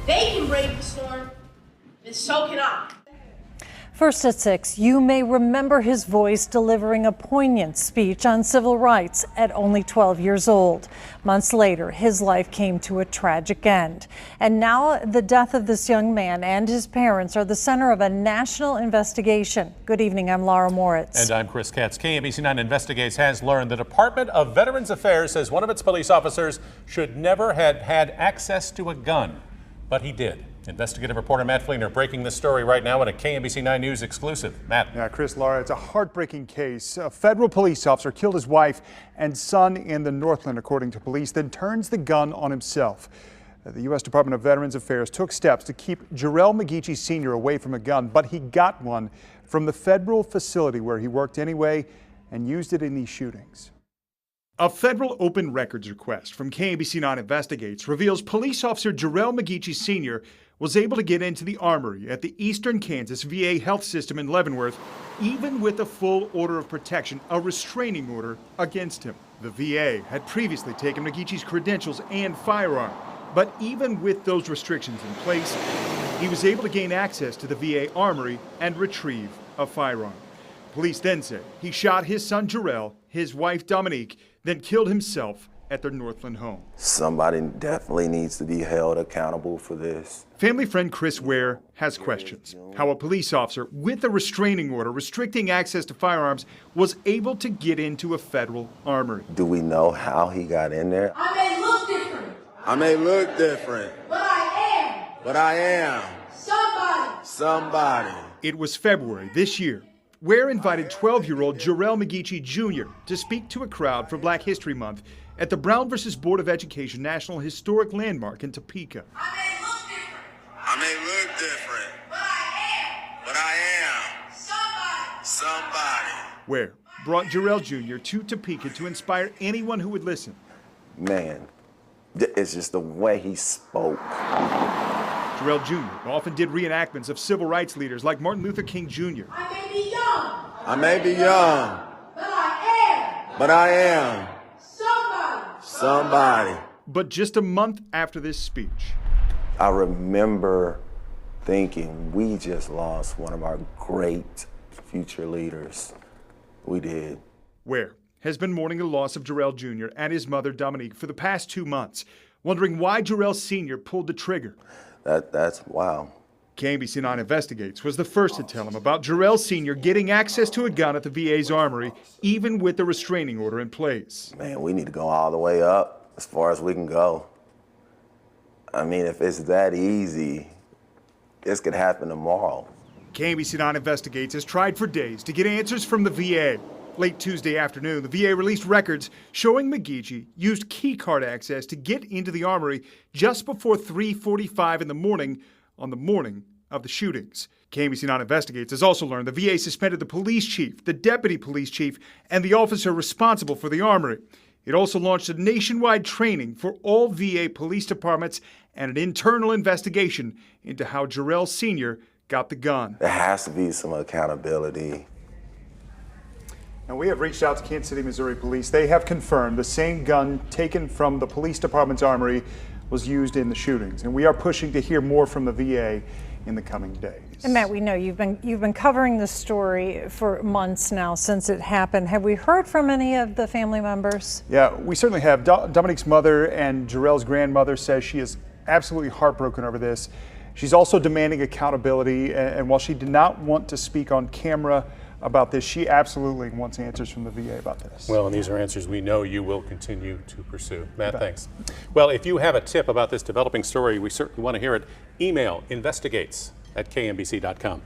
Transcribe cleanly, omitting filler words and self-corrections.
they can brave the storm, and so can I. First at 6, you may remember his voice delivering a poignant speech on civil rights at only 12 years old. Months later, his life came to a tragic end. And now the death of this young man and his parents are the center of a national investigation. Good evening, I'm Laura Moritz. And I'm Chris Katz. KMBC 9 Investigates has learned the Department of Veterans Affairs says one of its police officers should never have had access to a gun, but he did. Investigative reporter Matt Fleener breaking this story right now in a KMBC 9 News exclusive. Matt. Yeah, Chris, Laura, it's a heartbreaking case. A federal police officer killed his wife and son in the Northland, according to police, then turns the gun on himself. The U.S. Department of Veterans Affairs took steps to keep Jarrell McGeachie Sr. away from a gun, but he got one from the federal facility where he worked anyway and used it in these shootings. A federal open records request from KMBC 9 Investigates reveals police officer Jarrell McGeachie Sr. was able to get into the armory at the Eastern Kansas VA Health System in Leavenworth, even with a full order of protection, a restraining order against him. The VA had previously taken McGeachie's credentials and firearm, but even with those restrictions in place, he was able to gain access to the VA armory and retrieve a firearm. Police then say he shot his son Jarrell, his wife Dominique, then killed himself at their Northland home. Somebody definitely needs to be held accountable for this. Family friend Chris Ware has questions. How a police officer with a restraining order restricting access to firearms was able to get into a federal armory. Do we know how he got in there? I may look different. I may look different, But I am somebody. It was February this year. Ware invited 12-year-old Jarrell McGeachie Jr. to speak to a crowd for Black History Month at the Brown v. Board of Education National Historic Landmark in Topeka. I may look different, but I am somebody. Ware brought Jarrell Jr. to Topeka to inspire anyone who would listen. Man, it's just the way he spoke. Jarrell Jr. often did reenactments of civil rights leaders like Martin Luther King Jr. I may be young, but I am somebody. But just a month after this speech, I remember thinking we just lost one of our great future leaders. We did. Ware has been mourning the loss of Jarrell Jr. and his mother Dominique for the past 2 months, wondering why Jarrell Sr. pulled the trigger. That's wow. KMBC 9 Investigates was the first to tell him about Jarrell Sr. getting access to a gun at the VA's armory, even with the restraining order in place. Man, we need to go all the way up as far as we can go. I mean, if it's that easy, this could happen tomorrow. KMBC 9 Investigates has tried for days to get answers from the VA. Late Tuesday afternoon, the VA released records showing McGeachie used key card access to get into the armory just before 3:45 in the morning on the morning of the shootings. KMBC 9 Investigates has also learned the VA suspended the police chief, the deputy police chief, and the officer responsible for the armory. It also launched a nationwide training for all VA police departments and an internal investigation into how Jarrell Sr. got the gun. There has to be some accountability. Now, we have reached out to Kansas City, Missouri police. They have confirmed the same gun taken from the police department's armory was used in the shootings. And we are pushing to hear more from the VA in the coming days. And Matt, we know you've been covering this story for months now since it happened. Have we heard from any of the family members? Yeah, we certainly have. Dominique's mother and Jarrell's grandmother says she is absolutely heartbroken over this. She's also demanding accountability. And while she did not want to speak on camera about this, she absolutely wants answers from the VA about this. Well, and these are answers we know you will continue to pursue. Matt, thanks. Well, if you have a tip about this developing story, we certainly want to hear it. Email investigates@kmbc.com.